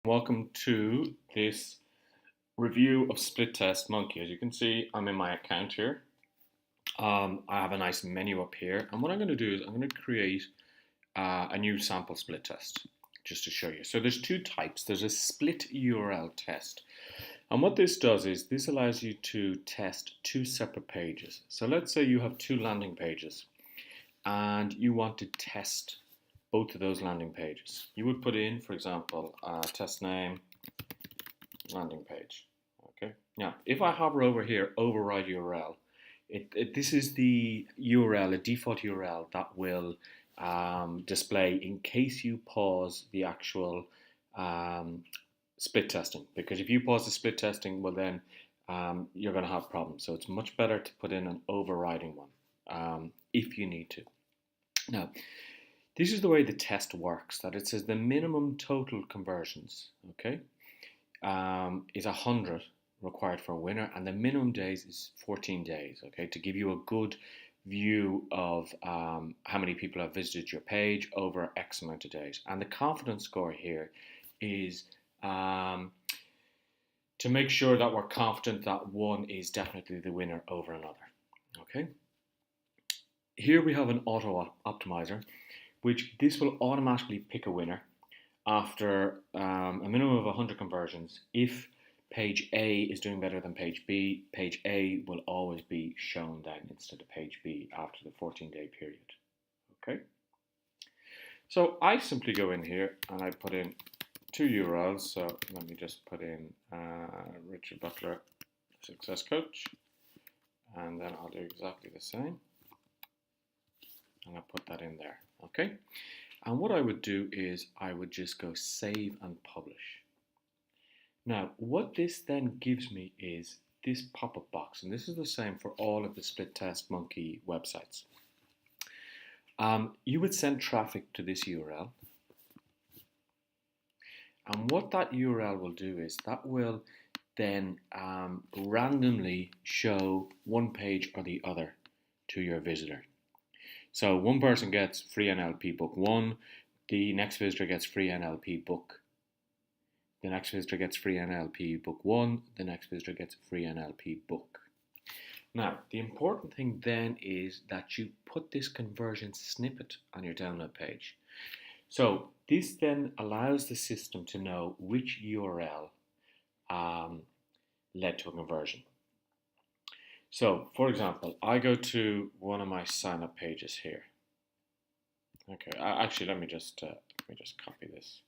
Welcome to this review of Split Test Monkey. As you can see, I'm in my account here. I have a nice menu up here, and what I'm going to do is I'm going to create a new sample split test just to show you. So there's two types. There's a split URL test, and what this does is this allows you to test two separate pages. So let's say you have two landing pages, and you want to test both of those landing pages. You would put in, for example, test name landing page. Okay. Now, if I hover over here, override URL, this is the URL, a default URL that will display in case you pause the actual split testing. Because if you pause the split testing, well then you're going to have problems. So it's much better to put in an overriding one if you need to. Now, this is the way the test works, that it says the minimum total conversions, okay, is 100 required for a winner, and the minimum days is 14 days, okay, to give you a good view of how many people have visited your page over X amount of days. And the confidence score here is to make sure that we're confident that one is definitely the winner over another, okay. Here we have an Ottawa Optimizer, which this will automatically pick a winner after a minimum of 100 conversions. If page A is doing better than page B, page A will always be shown then instead of page B after the 14-day period. Okay. So I simply go in here and I put in two URLs. So let me just put in Richard Butler, Success Coach, and then I'll do exactly the same. And I'll put that in there. Okay, and what I would do is I would just go save and publish. Now, what this then gives me is this pop-up box, and this is the same for all of the Split Test Monkey websites. You would send traffic to this URL, and what that URL will do is that will then randomly show one page or the other to your visitor. So one person gets free NLP book 1, the next visitor gets free NLP book, the next visitor gets free NLP book 1, the next visitor gets free NLP book. Now, the important thing then is that you put this conversion snippet on your download page. So this then allows the system to know which URL led to a conversion. So, for example, I go to one of my sign-up pages here. Okay, actually, let me just copy this.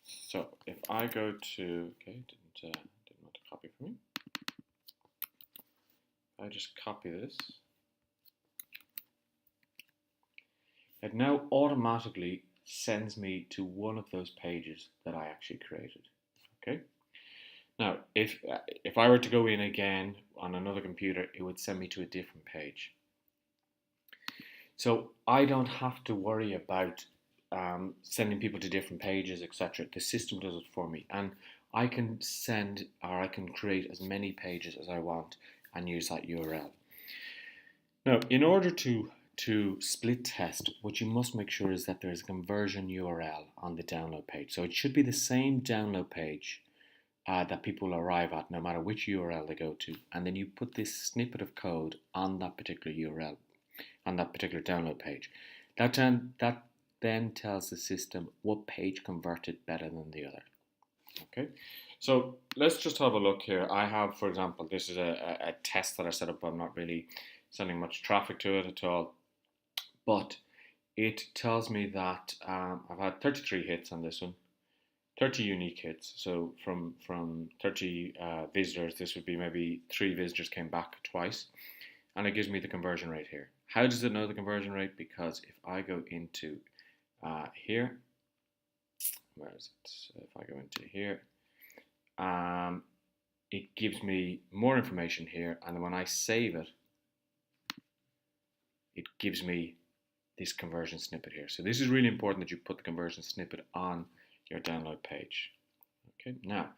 So, if I go to, okay, didn't want to copy for me. I just copy this. It now automatically sends me to one of those pages that I actually created. Okay. Now, if I were to go in again on another computer, it would send me to a different page. So I don't have to worry about sending people to different pages, etc. The system does it for me, and I can send or I can create as many pages as I want and use that URL. Now, in order to split test, what you must make sure is that there is a conversion URL on the download page. So it should be the same download page that people arrive at no matter which URL they go to, and then you put this snippet of code on that particular URL, on that particular download page. That then tells the system what page converted better than the other. Okay, so let's just have a look here. I have, for example, this is a test that I set up. I'm not really sending much traffic to it at all, but it tells me that I've had 33 hits on this one. 30 unique hits. So from 30 visitors, this would be maybe 3 visitors came back twice. And it gives me the conversion rate here. How does it know the conversion rate? Because if I go into here, where is it? If I go into here, it gives me more information here. And when I save it, it gives me this conversion snippet here. So this is really important that you put the conversion snippet on your download page. Okay, now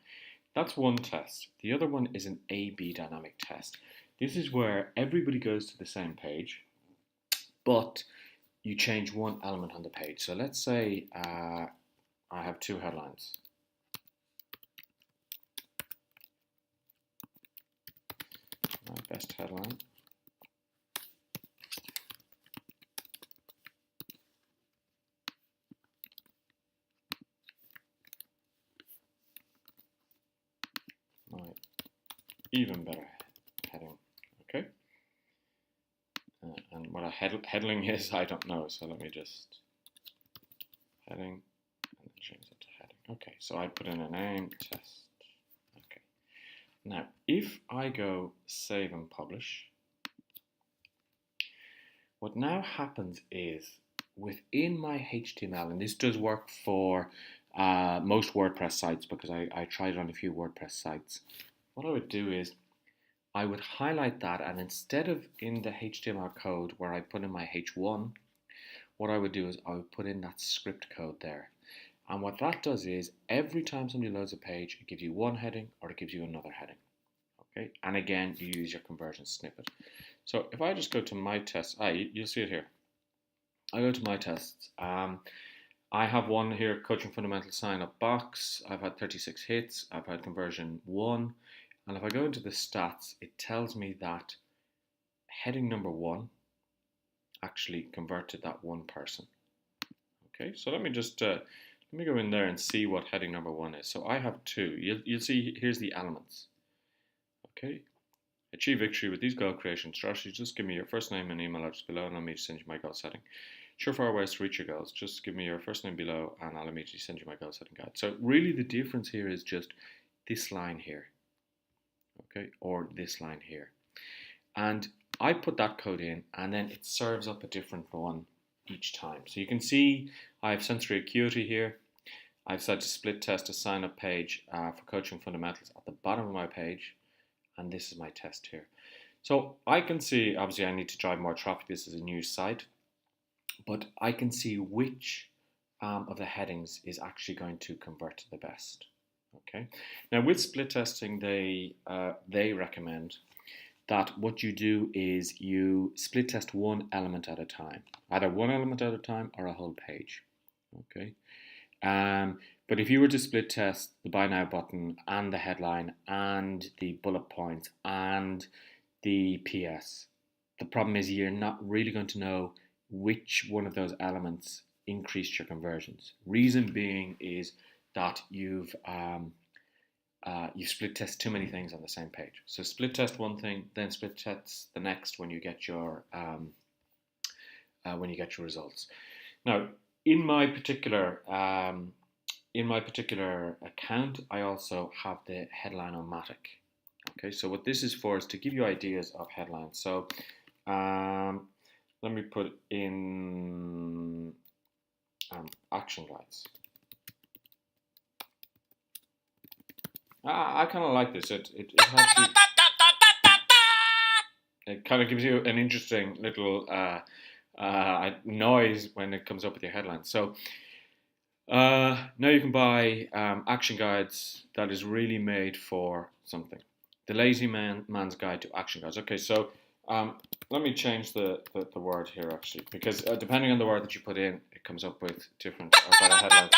that's one test. The other one is an A/B dynamic test. This is where everybody goes to the same page, but you change one element on the page. So let's say I have two headlines. My best headline. My even better heading. Okay. And what a heading is, I don't know. So let me just heading and change it to heading. Okay, so I put in a name, test. Okay. Now, if I go save and publish, what now happens is within my HTML, and this does work for most WordPress sites because I tried it on a few WordPress sites. What I would do is I would highlight that, and instead of in the HTML code where I put in my H1, what I would do is I would put in that script code there. And what that does is every time somebody loads a page, it gives you one heading or it gives you another heading. Okay, and again, you use your conversion snippet. So if I just go to my tests, you'll see it here. I go to my tests. I have one here, coaching fundamental sign up box. I've had 36 hits. I've had conversion 1. And if I go into the stats, it tells me that heading number 1 actually converted that one person. Okay, so let me just let me go in there and see what heading number 1 is. So I have 2. You'll see here's the elements. Okay, achieve victory with these goal creation strategies. Just give me your first name and email address below, and I'll immediately send you my goal setting. Surefire ways to reach your goals. Just give me your first name below, and I'll immediately send you my goal setting guide. So really, the difference here is just this line here. Okay, or this line here, and I put that code in, and then it serves up a different one each time. So you can see I have sensory acuity here. I've set to split test a sign up page for coaching fundamentals at the bottom of my page, and this is my test here. So I can see, obviously I need to drive more traffic. This is a new site, but I can see which of the headings is actually going to convert the best. Okay. Now with split testing, they recommend that what you do is you split test one element at a time, either one element at a time or a whole page. Okay. But if you were to split test the buy now button and the headline and the bullet points and the PS, the problem is you're not really going to know which one of those elements increased your conversions. Reason being is that you've split test too many things on the same page. So split test one thing, then split test the next when you get your results. Now, in my particular account, I also have the headline-o-matic. Okay, so what this is for is to give you ideas of headlines. So let me put in action guides. I kind of like this. It kind of gives you an interesting little noise when it comes up with your headlines. So now you can buy action guides that is really made for something. The Lazy Man's Guide to Action Guides. Okay, so let me change the word here actually, because depending on the word that you put in, it comes up with different or better headlines.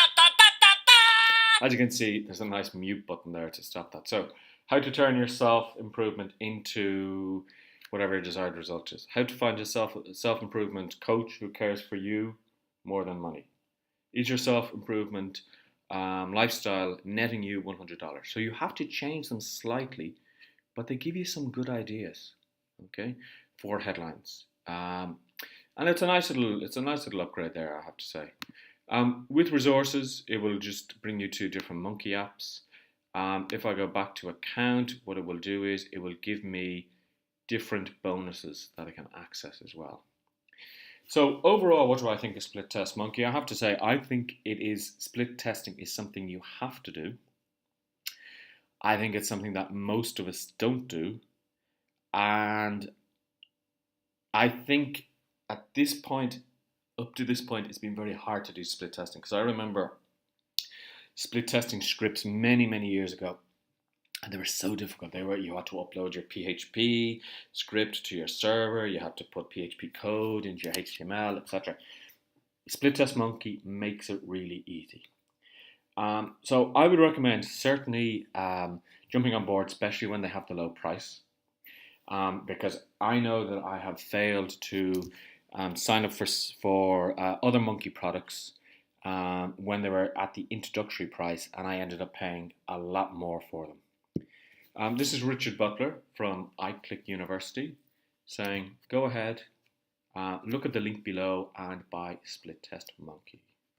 As you can see, there's a nice mute button there to stop that. So, how to turn your self-improvement into whatever your desired result is. How to find a self-improvement coach who cares for you more than money. Is your self-improvement lifestyle netting you $100? So you have to change them slightly, but they give you some good ideas, okay, for headlines. And it's a nice little upgrade there, I have to say. With resources, it will just bring you to different monkey apps. If I go back to account, what it will do is it will give me different bonuses that I can access as well. So overall, what do I think of Split Test Monkey? I have to say, I think split testing is something you have to do. I think it's something that most of us don't do. And I think at this point, up to this point, it's been very hard to do split testing, because I remember split testing scripts many, many years ago, and they were so difficult. You had to upload your PHP script to your server. You had to put PHP code into your HTML, etc. Split Test Monkey makes it really easy. So I would recommend certainly jumping on board, especially when they have the low price, because I know that I have failed to sign up for other Monkey products when they were at the introductory price, and I ended up paying a lot more for them. This is Richard Butler from iClick University saying, go ahead, look at the link below and buy Split Test Monkey.